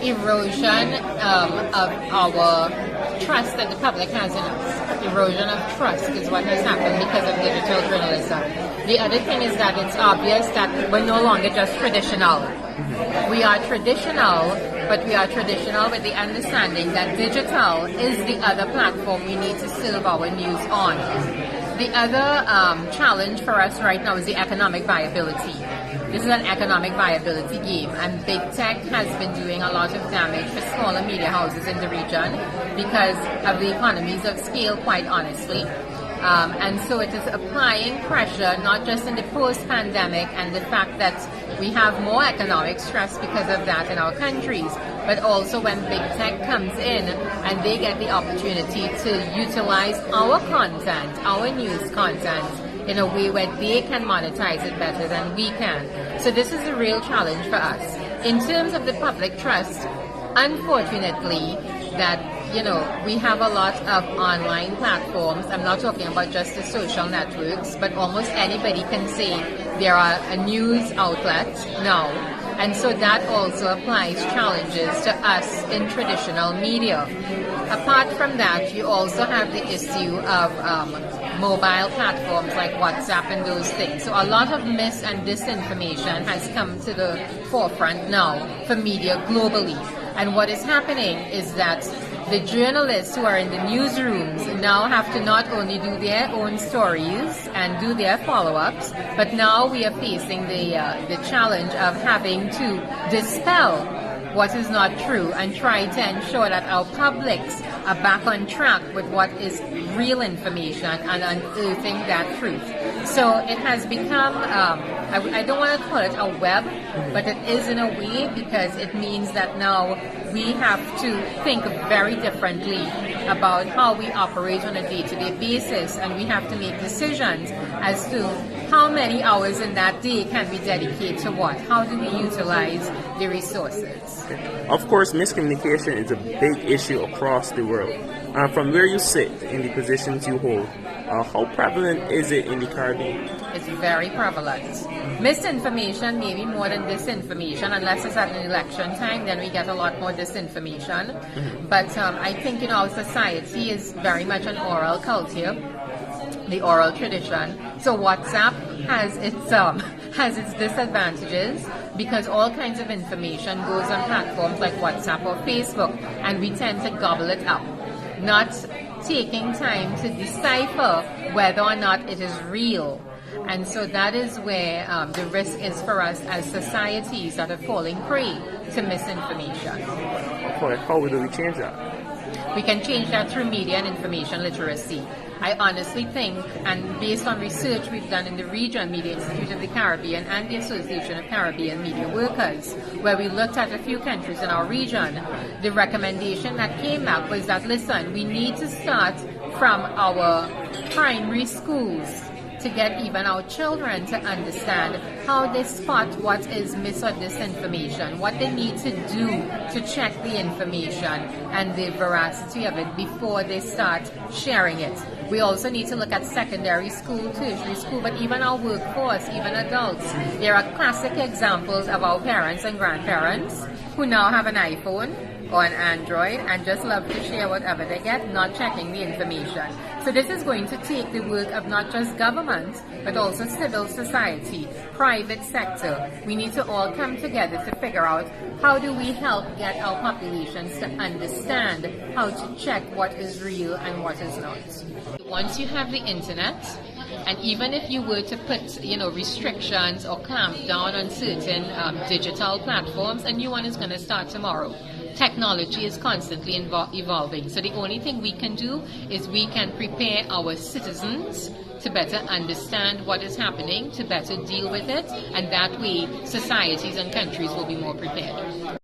erosion of our trust that the public has in us. Erosion of trust is what has happened because of digital journalism. The other thing is that it's obvious that we're no longer just traditional. We are traditional, but we are traditional with the understanding that digital is the other platform we need to serve our news on. The other challenge for us right now is the economic viability. This is an economic viability game, and big tech has been doing a lot of damage for smaller media houses in the region because of the economies of scale, quite honestly. And so it is applying pressure, not just in the post-pandemic and the fact that we have more economic stress because of that in our countries, but also when big tech comes in and they get the opportunity to utilize our content, our news content, in a way where they can monetize it better than we can. So this is a real challenge for us. In terms of the public trust, unfortunately, that we have a lot of online platforms. I'm not talking about just the social networks, but almost anybody can say there are a news outlet now. And so that also applies challenges to us in traditional media. Apart from that, you also have the issue of mobile platforms like WhatsApp and those things. So a lot of mis and disinformation has come to the forefront now for media globally. And what is happening is that the journalists who are in the newsrooms now have to not only do their own stories and do their follow-ups, but now we are facing the challenge of having to dispel what is not true and try to ensure that our publics are back on track with what is real information and unearthing that truth. So it has become, I don't want to call it a web, but it is in a way, because it means that now we have to think very differently about how we operate on a day-to-day basis, and we have to make decisions as to how many hours in that day can we dedicate to what? How do we utilize the resources? Of course, miscommunication is a big issue across the world. From where you sit in the positions you hold, how prevalent is it in the Caribbean? It's very prevalent. Misinformation, maybe more than disinformation, unless it's at an election time, then we get a lot more disinformation. But I think our society is very much an oral culture, the oral tradition. So WhatsApp has its disadvantages because all kinds of information goes on platforms like WhatsApp or Facebook, and we tend to gobble it up, not taking time to decipher whether or not it is real. And so that is where the risk is for us as societies that are falling prey to misinformation. How do we change that? We can change that through media and information literacy. I honestly think, and based on research we've done in the region, Media Institute of the Caribbean and the Association of Caribbean Media Workers, where we looked at a few countries in our region, the recommendation that came up was that, listen, we need to start from our primary schools to get even our children to understand how they spot what is mis or disinformation, what they need to do to check the information and the veracity of it before they start sharing it. We also need to look at secondary school, tertiary school, but even our workforce, even adults. There are classic examples of our parents and grandparents who now have an iPhone or an Android and just love to share whatever they get, not checking the information. So this is going to take the work of not just government, but also civil society, private sector. We need to all come together to figure out how do we help get our populations to understand how to check what is real and what is not. Once you have the internet, and even if you were to put, restrictions or clamp down on certain digital platforms, a new one is going to start tomorrow. Technology is constantly evolving. So the only thing we can do is we can prepare our citizens to better understand what is happening, to better deal with it, and that way societies and countries will be more prepared.